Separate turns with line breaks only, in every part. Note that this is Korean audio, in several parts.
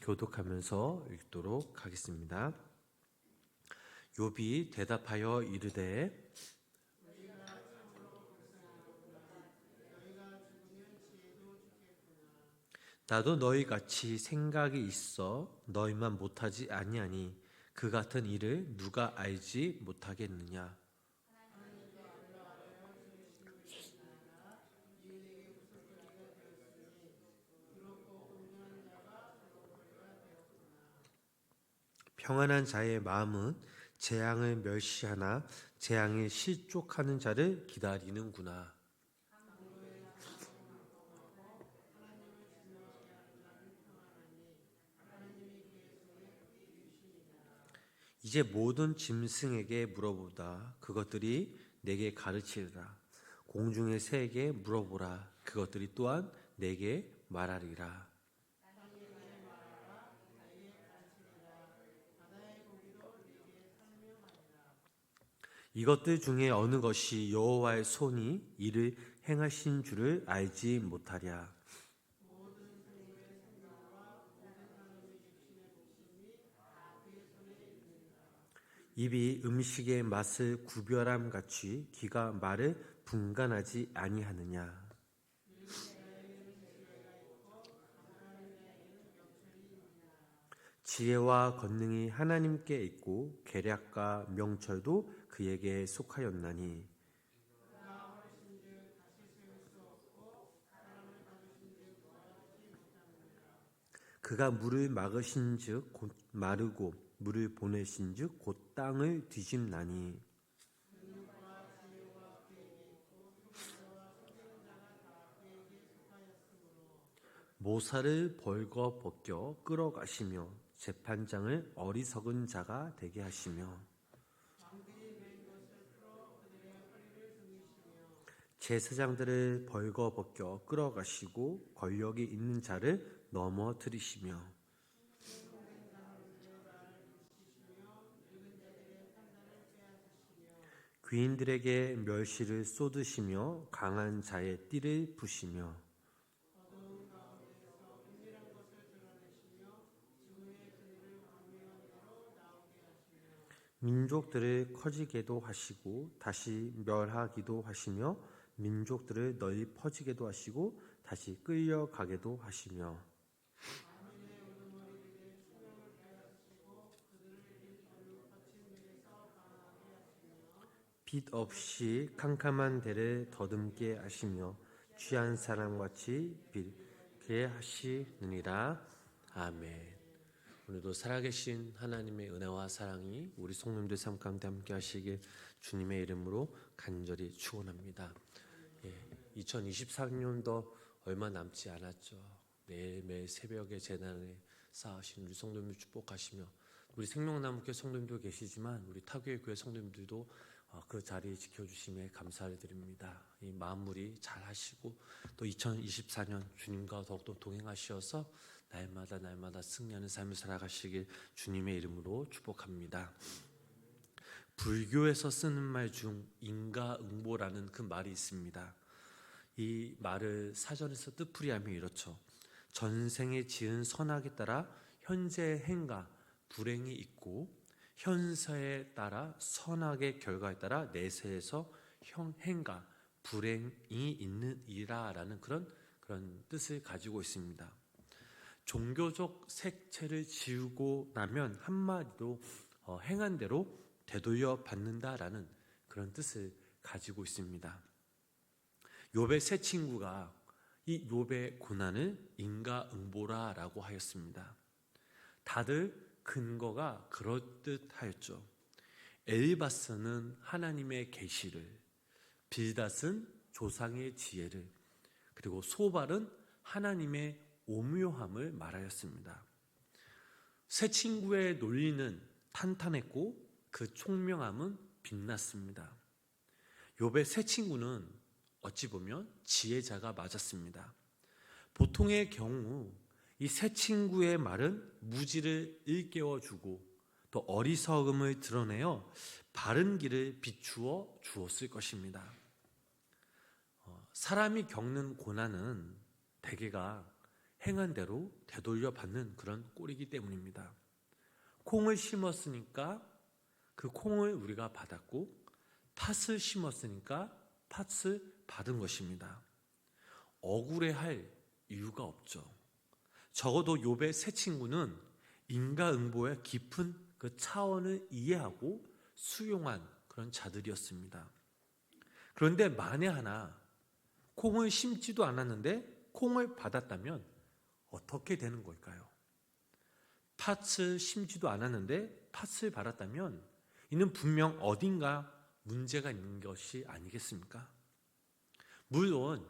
교독하면서 읽도록 하겠습니다. 욥이 대답하여 이르되 나도 너희같이 생각이 있어 너희만 못하지 아니하니 그 같은 일을 누가 알지 못하겠느냐. 평안한 자의 마음은 재앙을 멸시하나 재앙에 실족하는 자를 기다리는구나. 이제 모든 짐승에게 물어보다 그것들이 내게 가르치리라. 공중의 새에게 물어보라. 그것들이 또한 내게 말하리라. 이것들 중에 어느 것이 여호와의 손이 이를 행하신 줄을 알지 못하랴. 입이 음식의 맛을 구별함 같이 귀가 말을 분간하지 아니하느냐. 지혜와 권능이 하나님께 있고 계략과 명철도 그에게 속하였나니 그가 물을 막으신즉 곧 마르고 물을 보내신즉 곧 땅을 뒤집나니 모사를 벌거벗겨 끌어가시며 재판장을 어리석은 자가 되게 하시며 제사장들을 벌거벗겨 끌어가시고 권력이 있는 자를 넘어뜨리시며 귀인들에게 멸시를 쏟으시며 강한 자의 띠를 부시며 민족들을 커지게도 하시고 다시 멸하기도 하시며 민족들을 널리 퍼지게도 하시고 다시 끌려가게도 하시며 빛 없이 캄캄한 데를 더듬게 하시며 취한 사람같이 빛게 하시느니라. 아멘. 오늘도 살아계신 하나님의 은혜와 사랑이 우리 성도님들 삶 가운데 함께 하시길 주님의 이름으로 간절히 축원합니다. 2024년도 얼마 남지 않았죠. 매일매일 새벽에 재단에 쌓으신 우리 성도님들 축복하시며 우리 생명나무교회 성도님도 계시지만 우리 타교회 교회 성도님들도 그 자리 지켜주심에 감사를 드립니다. 이 마무리 잘 하시고 또 2024년 주님과 더욱더 동행하시어서 날마다 승리하는 삶을 살아가시길 주님의 이름으로 축복합니다. 불교에서 쓰는 말 중 인가응보라는 그 말이 있습니다. 이 말을 사전에서 뜻풀이하면 이렇죠. 전생에 지은 선악에 따라 현재의 행가, 불행이 있고 현세에 따라 선악의 결과에 따라 내세에서 행가, 불행이 있는 이라라는 그런 뜻을 가지고 있습니다. 종교적 색채를 지우고 나면 한마디로 행한 대로 되돌려 받는다라는 그런 뜻을 가지고 있습니다. 욥의 세 친구가 이 욥의 고난을 인가응보라라고 하였습니다. 다들 근거가 그럴듯하였죠. 엘리바스는 하나님의 계시를, 빌닷은 조상의 지혜를, 그리고 소발은 하나님의 오묘함을 말하였습니다. 세 친구의 논리는 탄탄했고 그 총명함은 빛났습니다. 욥의 세 친구는 어찌 보면 지혜자가 맞았습니다. 보통의 경우 이 세 친구의 말은 무지를 일깨워주고 또 어리석음을 드러내어 바른 길을 비추어 주었을 것입니다. 사람이 겪는 고난은 대개가 행한 대로 되돌려 받는 그런 꼴이기 때문입니다. 콩을 심었으니까 그 콩을 우리가 받았고, 팥을 심었으니까 팥을 받은 것입니다. 억울해할 이유가 없죠. 적어도 욥의 세 친구는 인과응보의 깊은 그 차원을 이해하고 수용한 그런 자들이었습니다. 그런데 만에 하나 콩을 심지도 않았는데 콩을 받았다면 어떻게 되는 걸까요? 팥을 심지도 않았는데 팥을 받았다면 이는 분명 어딘가 문제가 있는 것이 아니겠습니까? 물론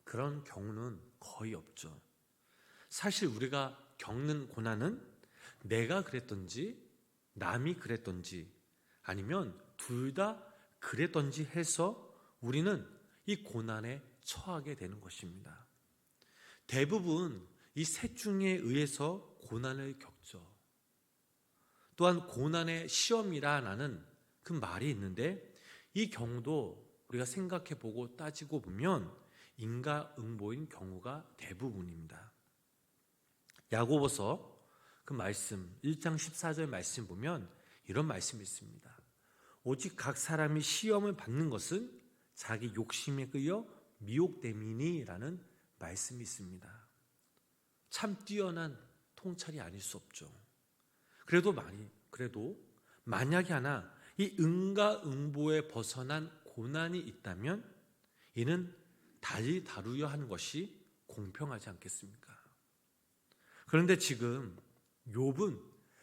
그런 경우는 거의 없죠. 사실 우리가 겪는 고난은 내가 그랬던지 남이 그랬던지 아니면 둘 다 그랬던지 해서 우리는 이 고난에 처하게 되는 것입니다. 대부분 이 셋 중에 의해서 고난을 겪죠. 또한 고난의 시험이라는 그 말이 있는데 이 경우도 우리가 생각해보고 따지고 보면 인과응보인 경우가 대부분입니다. 야고보서 그 말씀 1장 14절 말씀 보면 이런 말씀이 있습니다. 오직 각 사람이 시험을 받는 것은 자기 욕심에 끌려 미혹됨이니라는 말씀이 있습니다. 참 뛰어난 통찰이 아닐 수 없죠. 그래도 만약에 하나 이 인과응보에 벗어난 고난이 있다면 이는 달리 다루려 하는 것이 공평하지 않겠습니까? 그런데 지금 욥은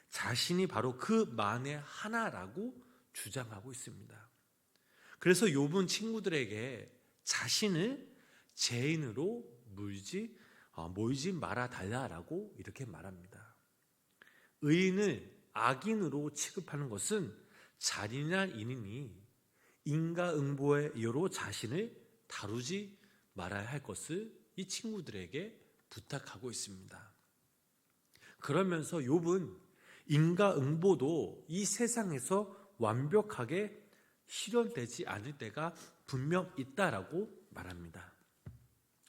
자신이 바로 그 만에 하나라고 주장하고 있습니다. 그래서 욥은 친구들에게 자신을 죄인으로 몰지 말아 달라라고 이렇게 말합니다. 의인을 악인으로 취급하는 것은 잔인한 일이니 인과응보의 이유로 자신을 다루지 말아야 할 것을 이 친구들에게 부탁하고 있습니다. 그러면서 욥은 인과응보도 이 세상에서 완벽하게 실현되지 않을 때가 분명 있다라고 말합니다.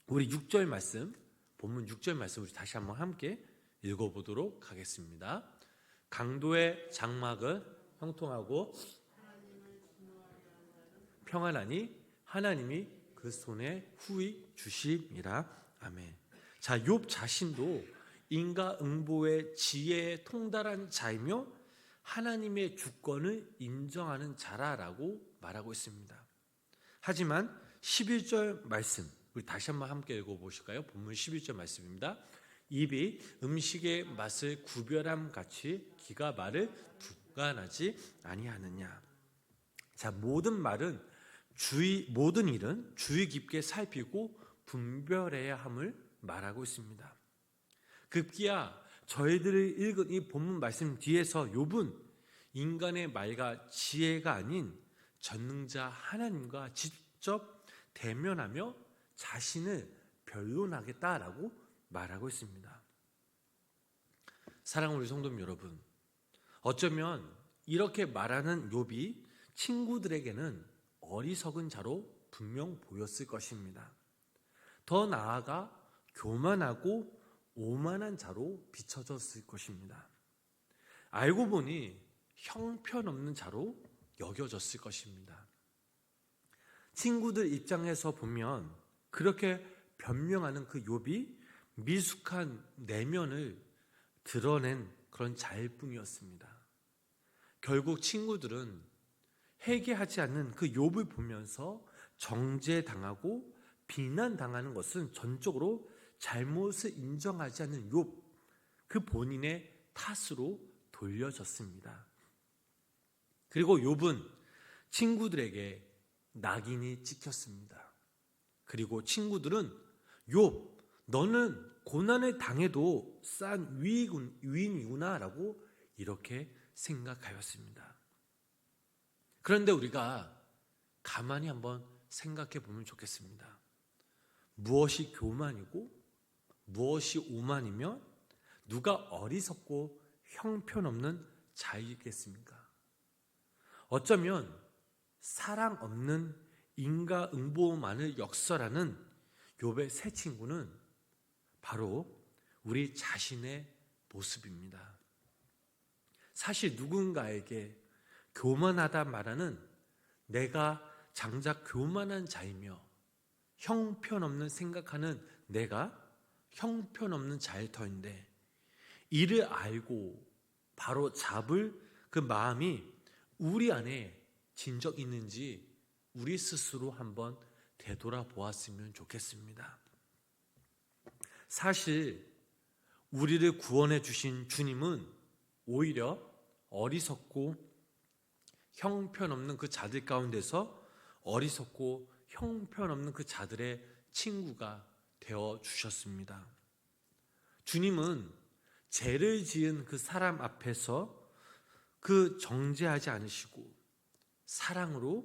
우리 6절 말씀, 본문 6절 말씀 우리 다시 한번 함께 읽어보도록 하겠습니다. 강도의 장막은 형통하고 평안하니 하나님이 그 손에 후히 주심이라. 아멘. 자, 욥 자신도 인과응보의 지혜에 통달한 자이며 하나님의 주권을 인정하는 자라라고 말하고 있습니다. 하지만 11절 말씀 우리 다시 한번 함께 읽어보실까요? 본문 11절 말씀입니다. 입이 음식의 맛을 구별함 같이 귀가 말을 분간하지 아니하느냐. 자, 모든 일은 주의 깊게 살피고 분별해야 함을 말하고 있습니다. 급기야 저희들이 읽은 이 본문 말씀 뒤에서 욥은 인간의 말과 지혜가 아닌 전능자 하나님과 직접 대면하며 자신을 변론하겠다라고 말하고 있습니다. 사랑하는 우리 성도님 여러분, 어쩌면 이렇게 말하는 욥이 친구들에게는 어리석은 자로 분명 보였을 것입니다. 더 나아가 교만하고 오만한 자로 비춰졌을 것입니다. 알고 보니 형편없는 자로 여겨졌을 것입니다. 친구들 입장에서 보면 그렇게 변명하는 그 욥이 미숙한 내면을 드러낸 그런 자일 뿐이었습니다. 결국 친구들은 회개하지 않는 그 욥을 보면서 정죄당하고 비난당하는 것은 전적으로 잘못을 인정하지 않는 욥, 그 본인의 탓으로 돌려졌습니다. 그리고 욥은 친구들에게 낙인이 찍혔습니다. 그리고 친구들은 욥, 너는 고난을 당해도 싼 위인이구나 라고 이렇게 생각하였습니다. 그런데 우리가 가만히 한번 생각해 보면 좋겠습니다. 무엇이 교만이고 무엇이 오만이며 누가 어리석고 형편없는 자이겠습니까? 어쩌면 사랑 없는 인과응보만을 역설하는 욥의 세 친구는 바로 우리 자신의 모습입니다. 사실 누군가에게 교만하다 말하는 내가 장작 교만한 자이며 형편없는 생각하는 내가 형편없는 자일 터인데, 이를 알고 바로 잡을 그 마음이 우리 안에 진정 있는지 우리 스스로 한번 되돌아보았으면 좋겠습니다. 사실 우리를 구원해 주신 주님은 오히려 어리석고 형편없는 그 자들 가운데서 어리석고 형편없는 그 자들의 친구가 되어 주셨습니다. 주님은 죄를 지은 그 사람 앞에서 그 정죄하지 않으시고 사랑으로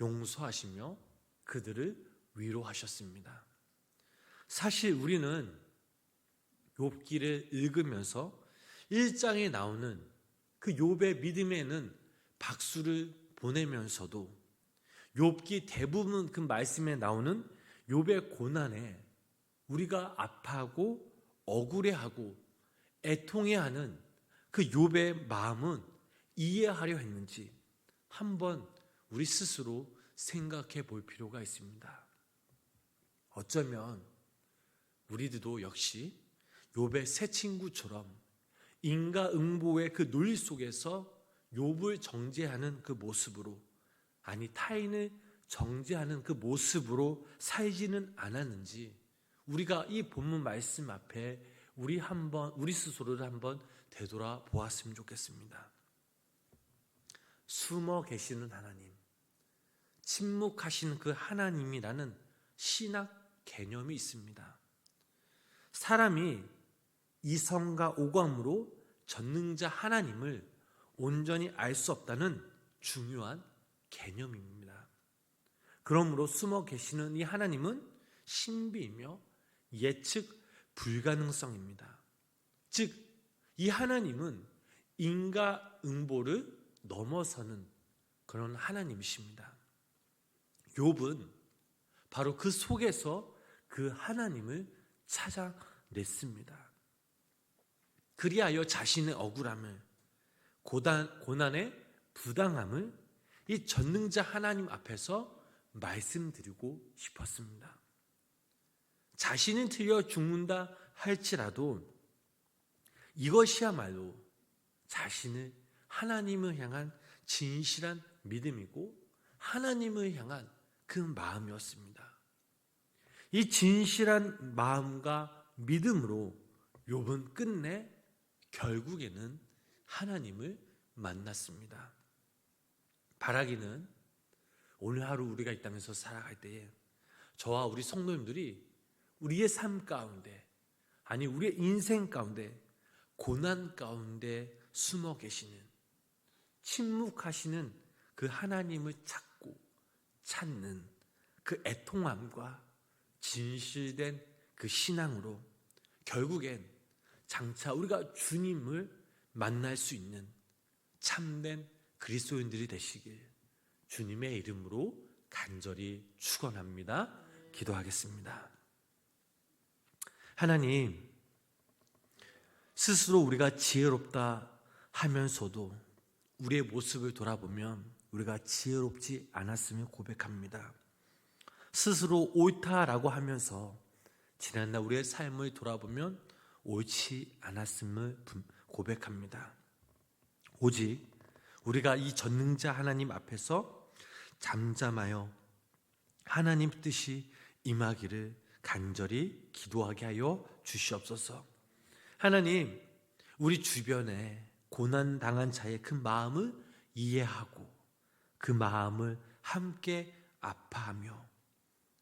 용서하시며 그들을 위로하셨습니다. 사실 우리는 욥기를 읽으면서 1장에 나오는 그 욥의 믿음에는 박수를 보내면서도 욥기 대부분 그 말씀에 나오는 욥의 고난에 우리가 아파하고 억울해하고 애통해하는 그 욥의 마음은 이해하려 했는지 한번 우리 스스로 생각해 볼 필요가 있습니다. 어쩌면 우리들도 역시 욥의 새 친구처럼 인과응보의 그 논리 속에서 욥을 정죄하는 그 모습으로, 아니 타인을 정죄하는 그 모습으로 살지는 않았는지 우리가 이 본문 말씀 앞에 우리 스스로를 한번 되돌아 보았으면 좋겠습니다. 숨어 계시는 하나님, 침묵하시는 그 하나님이라는 신학 개념이 있습니다. 사람이 이성과 오감으로 전능자 하나님을 온전히 알 수 없다는 중요한 개념입니다. 그러므로 숨어 계시는 이 하나님은 신비이며 예측 불가능성입니다. 즉, 이 하나님은 인과응보를 넘어서는 그런 하나님이십니다. 욥은 바로 그 속에서 그 하나님을 찾아냈습니다. 그리하여 자신의 억울함을, 고난의 부당함을 이 전능자 하나님 앞에서 말씀드리고 싶었습니다. 자신이 틀려 죽는다 할지라도 이것이야말로 자신을 하나님을 향한 진실한 믿음이고 하나님을 향한 그 마음이었습니다. 이 진실한 마음과 믿음으로 욥은 끝내 결국에는 하나님을 만났습니다. 바라기는 오늘 하루 우리가 이 땅에서 살아갈 때에 저와 우리 성도님들이 우리의 삶 가운데, 아니 우리의 인생 가운데 고난 가운데 숨어 계시는, 침묵하시는 그 하나님을 찾고 찾는 그 애통함과 진실된 그 신앙으로 결국엔 장차 우리가 주님을 만날 수 있는 참된 그리스도인들이 되시길 주님의 이름으로 간절히 축원합니다. 기도하겠습니다. 하나님, 스스로 우리가 지혜롭다 하면서도 우리의 모습을 돌아보면 우리가 지혜롭지 않았음을 고백합니다. 스스로 옳다라고 하면서 지난날 우리의 삶을 돌아보면 옳지 않았음을 고백합니다. 오직 우리가 이 전능자 하나님 앞에서 잠잠하여 하나님 뜻이 임하기를 간절히 기도하게 하여 주시옵소서. 하나님, 우리 주변에 고난당한 자의 그 마음을 이해하고 그 마음을 함께 아파하며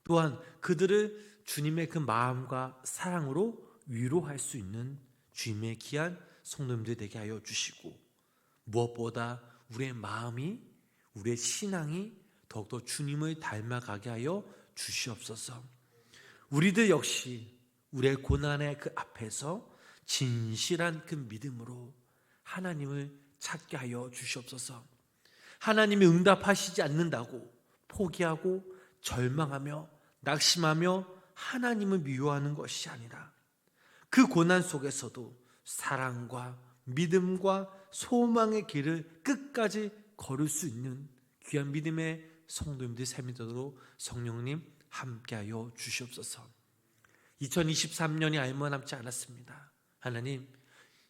또한 그들을 주님의 그 마음과 사랑으로 위로할 수 있는 주님의 귀한 성도님들 되게 하여 주시고, 무엇보다 우리의 마음이, 우리의 신앙이 더욱더 주님을 닮아가게 하여 주시옵소서. 우리들 역시 우리의 고난의 그 앞에서 진실한 그 믿음으로 하나님을 찾게 하여 주시옵소서. 하나님이 응답하시지 않는다고 포기하고 절망하며 낙심하며 하나님을 미워하는 것이 아니라 그 고난 속에서도 사랑과 믿음과 소망의 길을 끝까지 걸을 수 있는 귀한 믿음의 성도님들의 삶이 되도록 성령님 함께하여 주시옵소서. 2023년이 얼마 남지 않았습니다. 하나님,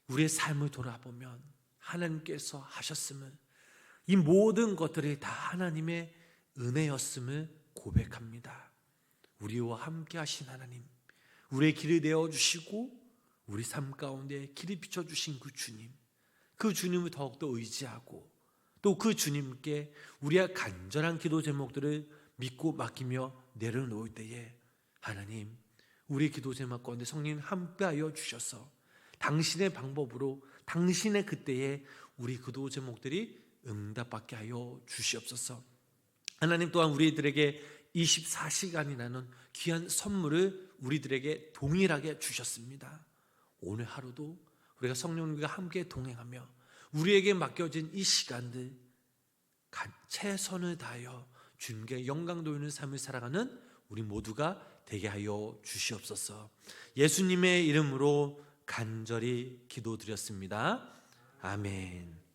우리의 삶을 돌아보면 하나님께서 하셨음을, 이 모든 것들이 다 하나님의 은혜였음을 고백합니다. 우리와 함께 하신 하나님, 우리의 길을 내어주시고 우리 삶 가운데 길을 비춰주신 그 주님, 그 주님을 더욱더 의지하고 또 그 주님께 우리의 간절한 기도 제목들을 믿고 맡기며 내려놓을 때에 하나님, 우리 기도 제목 가운데 성령 함께하여 주셔서 당신의 방법으로 당신의 그때에 우리 기도 제목들이 응답받게 하여 주시옵소서. 하나님 또한 우리들에게 24시간이라는 귀한 선물을 우리들에게 동일하게 주셨습니다. 오늘 하루도 우리가 성령님과 함께 동행하며 우리에게 맡겨진 이 시간들 최선을 다하여 주님께 영광 돌리는 삶을 살아가는 우리 모두가 되게 하여 주시옵소서. 예수님의 이름으로 간절히 기도드렸습니다. 아멘.